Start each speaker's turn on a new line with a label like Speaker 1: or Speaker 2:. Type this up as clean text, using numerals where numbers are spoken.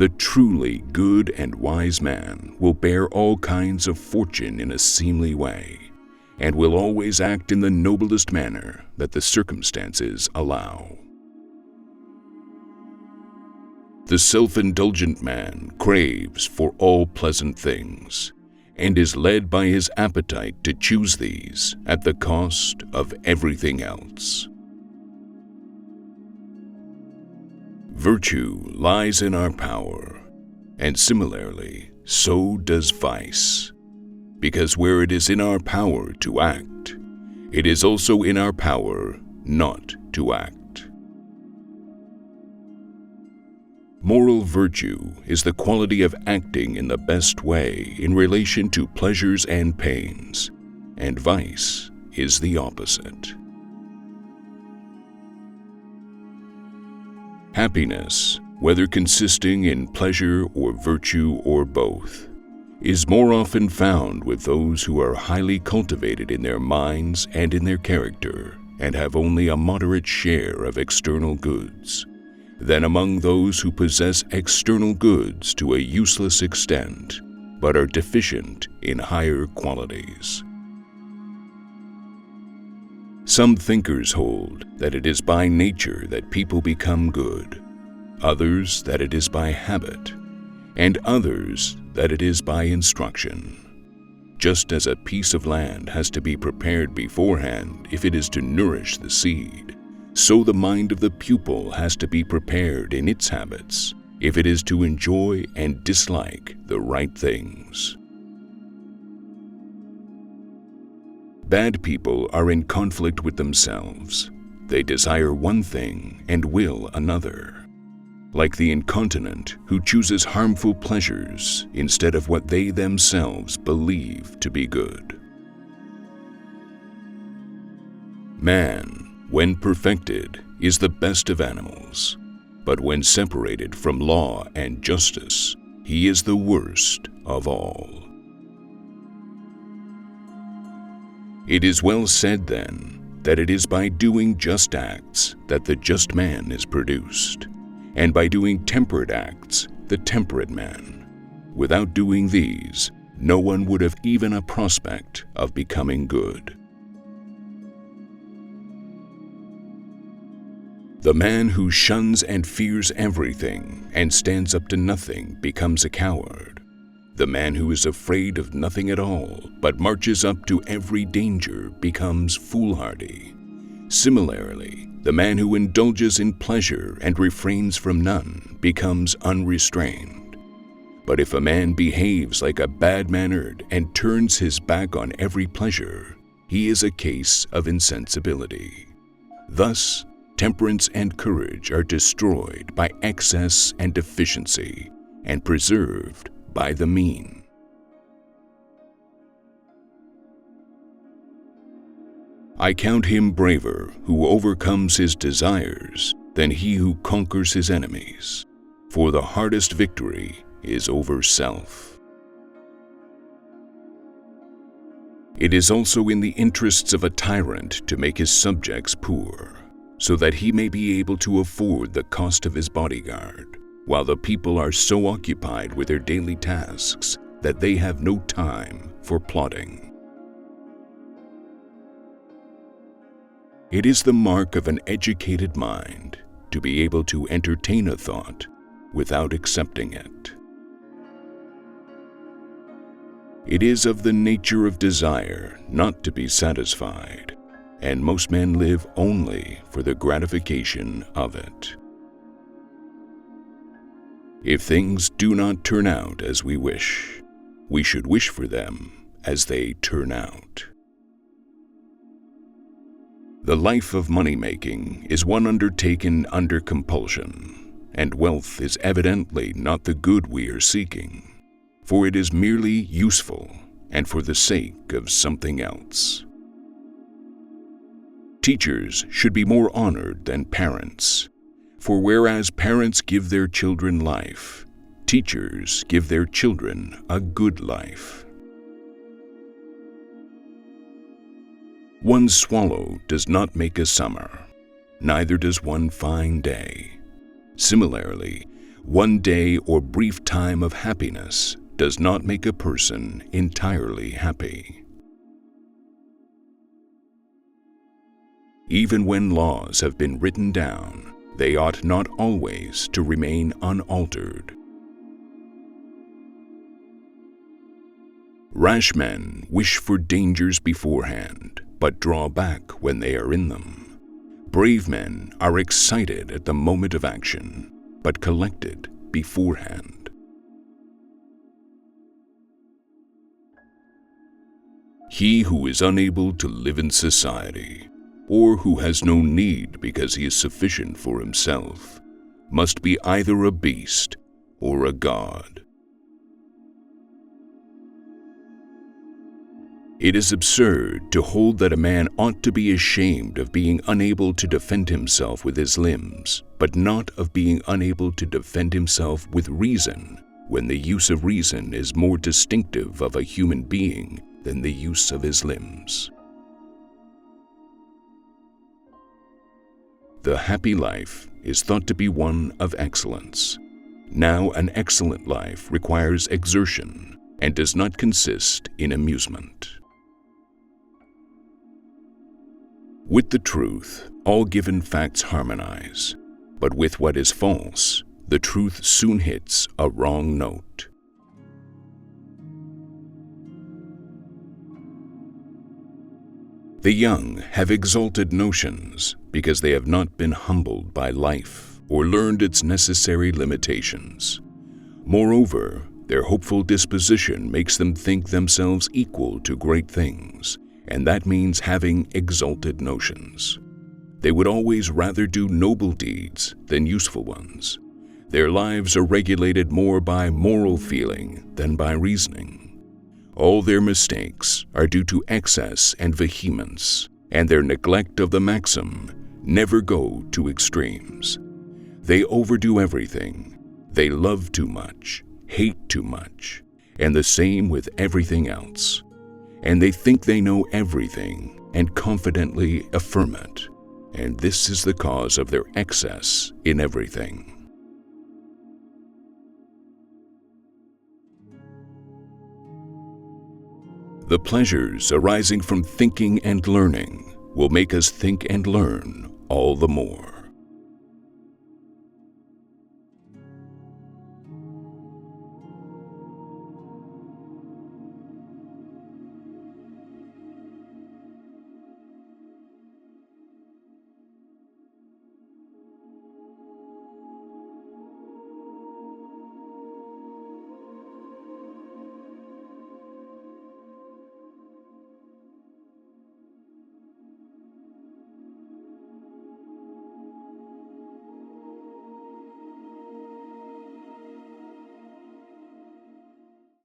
Speaker 1: The truly good and wise man will bear all kinds of fortune in a seemly way, and will always act in the noblest manner that the circumstances allow. The self-indulgent man craves for all pleasant things, and is led by his appetite to choose these at the cost of everything else. Virtue lies in our power, and similarly, so does vice, because where it is in our power to act, it is also in our power not to act. Moral virtue is the quality of acting in the best way in relation to pleasures and pains, and vice is the opposite. Happiness, whether consisting in pleasure or virtue or both, is more often found with those who are highly cultivated in their minds and in their character and have only a moderate share of external goods, than among those who possess external goods to a useless extent, but are deficient in higher qualities. Some thinkers hold that it is by nature that people become good, others that it is by habit, and others that it is by instruction. Just as a piece of land has to be prepared beforehand if it is to nourish the seed, so the mind of the pupil has to be prepared in its habits if it is to enjoy and dislike the right things. Bad people are in conflict with themselves. They desire one thing and will another, like the incontinent who chooses harmful pleasures instead of what they themselves believe to be good. Man, when perfected, is the best of animals, but when separated from law and justice, he is the worst of all. It is well said, then, that it is by doing just acts that the just man is produced, and by doing temperate acts, the temperate man. Without doing these, no one would have even a prospect of becoming good. The man who shuns and fears everything and stands up to nothing becomes a coward. The man who is afraid of nothing at all but marches up to every danger becomes foolhardy. Similarly, the man who indulges in pleasure and refrains from none becomes unrestrained. But if a man behaves like a bad-mannered and turns his back on every pleasure, he is a case of insensibility. Thus, temperance and courage are destroyed by excess and deficiency, and preserved by the mean. I count him braver who overcomes his desires than he who conquers his enemies, for the hardest victory is over self. It is also in the interests of a tyrant to make his subjects poor, so that he may be able to afford the cost of his bodyguard, while the people are so occupied with their daily tasks that they have no time for plotting. It is the mark of an educated mind to be able to entertain a thought without accepting it. It is of the nature of desire not to be satisfied, and most men live only for the gratification of it. If things do not turn out as we wish, we should wish for them as they turn out. The life of money-making is one undertaken under compulsion, and wealth is evidently not the good we are seeking, for it is merely useful and for the sake of something else. Teachers should be more honored than parents, for whereas parents give their children life, teachers give their children a good life. One swallow does not make a summer, neither does one fine day. Similarly, One day or brief time of happiness does not make a person entirely happy. Even when laws have been written down, they ought not always to remain unaltered. Rash men wish for dangers beforehand, but draw back when they are in them. Brave men are excited at the moment of action, but collected beforehand. He who is unable to live in society, or who has no need because he is sufficient for himself, must be either a beast or a god. It is absurd to hold that a man ought to be ashamed of being unable to defend himself with his limbs, but not of being unable to defend himself with reason, when the use of reason is more distinctive of a human being than the use of his limbs. The happy life is thought to be one of excellence. Now, an excellent life requires exertion and does not consist in amusement. With the truth, all given facts harmonize, but with what is false, the truth soon hits a wrong note. The young have exalted notions because they have not been humbled by life or learned its necessary limitations. Moreover, their hopeful disposition makes them think themselves equal to great things, and that means having exalted notions. They would always rather do noble deeds than useful ones. Their lives are regulated more by moral feeling than by reasoning. All their mistakes are due to excess and vehemence, and their neglect of the maxim, never go to extremes. They overdo everything. They love too much, hate too much, and the same with everything else. And they think they know everything and confidently affirm it, and this is the cause of their excess in everything. The pleasures arising from thinking and learning will make us think and learn all the more.